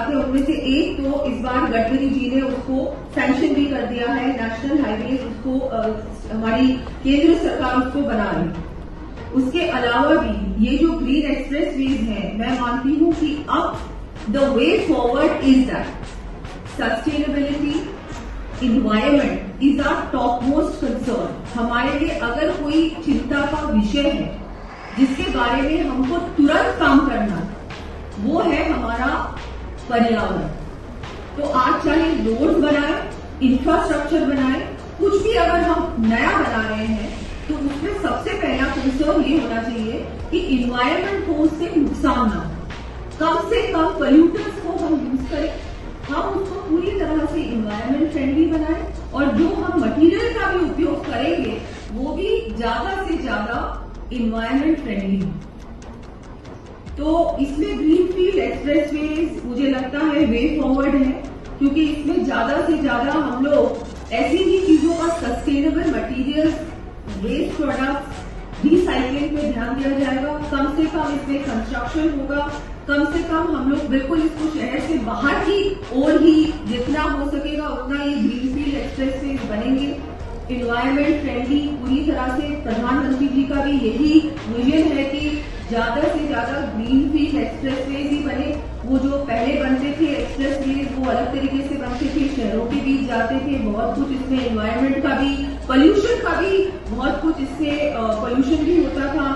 बातें, उनमें से एक तो इस बार गडकरी जी ने उसको सैंक्शन भी कर दिया है, नेशनल हाईवे उसको हमारी केंद्र सरकार उसको बना रही है। उसके अलावा भी ये जो ग्रीन एक्सप्रेस वेज है, मैं मानती हूं कि अब the way forward is that sustainability, environment is our top most concern. हमारे लिए अगर कोई चिंता का विषय है जिसके बारे में हमको तुरंत काम करना, वो है हमारा पर्यावरण। तो आज चाहे रोड बनाए, इंफ्रास्ट्रक्चर बनाए, कुछ भी अगर हम नया बना रहे हैं तो उसमें सबसे पहला कंसर्न ये होना चाहिए कि इन्वायरमेंट को उससे नुकसान ना हो। कम से कम पोल्यूटर्स को हम यूज करें, हम उसको पूरी तरह से इन्वायरमेंट फ्रेंडली बनाएं और जो हम मटेरियल का भी उपयोग करेंगे वो भी ज्यादा से ज्यादा इन्वायरमेंट फ्रेंडली हो। तो इसमें ग्रीनफील्ड एक्सप्रेसवेज मुझे लगता है वे फॉरवर्ड है, क्योंकि इसमें ज्यादा से ज्यादा हम लोग ऐसी ही चीजों का sustainable material, waste products, recycling पे ध्यान दिया जाएगा। कम से कम इसमें कंस्ट्रक्शन होगा, कम से कम हम लोग बिल्कुल इसको शहर से बाहर की ओर ही जितना हो सकेगा उतना ये ग्रीनफील्ड एक्सप्रेसवेज बनेंगे, इन्वायरमेंट फ्रेंडली पूरी तरह से। प्रधानमंत्री जी का भी यही विजन है कि ज्यादा से ज्यादा ग्रीनफील्ड एक्सप्रेसवेज ही बने। वो जो पहले बनते थे एक्सप्रेसवेज वो अलग तरीके से बनते थे, शहरों के बीच जाते थे, बहुत कुछ इसमें इन्वायरमेंट का भी, पोल्यूशन का भी बहुत कुछ इससे पोल्यूशन भी होता था,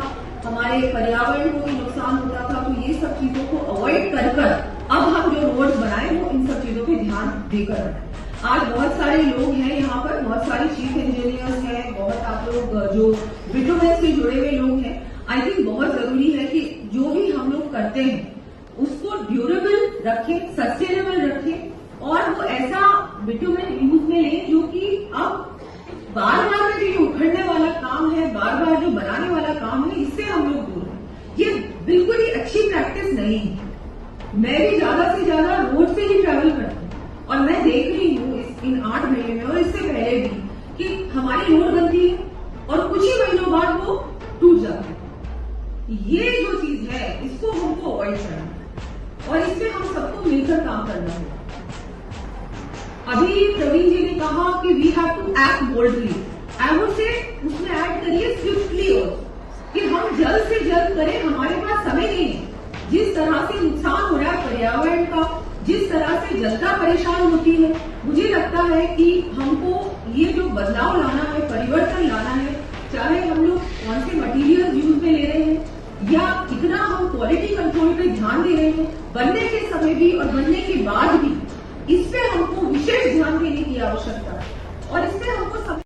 हमारे पर्यावरण को भी नुकसान होता था। तो ये सब चीजों को अवॉइड कर अब हम जो रोड बनाए वो इन सब चीजों पे ध्यान देकर बनाए। आज बहुत सारे लोग हैं यहाँ पर, बहुत सारे चीफ इंजीनियर्स हैं, बहुत आप लोग जो बिटुमेन से जुड़े हुए लोग हैं। आई थिंक बहुत जरूरी है कि जो भी हम लोग करते हैं उसको ड्यूरेबल रखें, सस्टेनेबल रखें और वो ऐसा बिटुमेन यूज में लें जो कि अब बार बार में जो ये उखड़ने वाला काम है, बार बार जो बनाने वाला काम है, इससे हम लोग दूर हैं। ये बिल्कुल ही अच्छी प्रैक्टिस नहीं है। मैं भी ज्यादा से ज्यादा रोड से ही ट्रैवल करती हूँ और मैं देख रही हूँ इन 8 महीने में और इससे पहले भी कि हमारी रोड बनती है और कुछ ही महीनों बाद वो टूट जाती है। ये जो चीज है इसको हमको अवॉइड करना है और इसमें हम सबको मिलकर काम करना है। अभी प्रवीण जी ने कहा कि we have to act boldly. I would say उसमें ऐड करिए स्विफ्टली कि हम जल्द से जल्द करें, हमारे पास समय नहीं है। जिस तरह से नुकसान हो रहा है पर्यावरण का, जिस तरह से जनता परेशान होती है, मुझे लगता है कि हमको ये जो बदलाव लाना है, परिवर्तन लाना है, चाहे हम लोग कौन से मटीरियल यूज में ले रहे हैं या कितना हम क्वालिटी कंट्रोल पे ध्यान दे रहे हैं, बनने के समय भी और बनने के बाद भी, इस पे हमको विशेष ध्यान देने की आवश्यकता है और इसमें हमको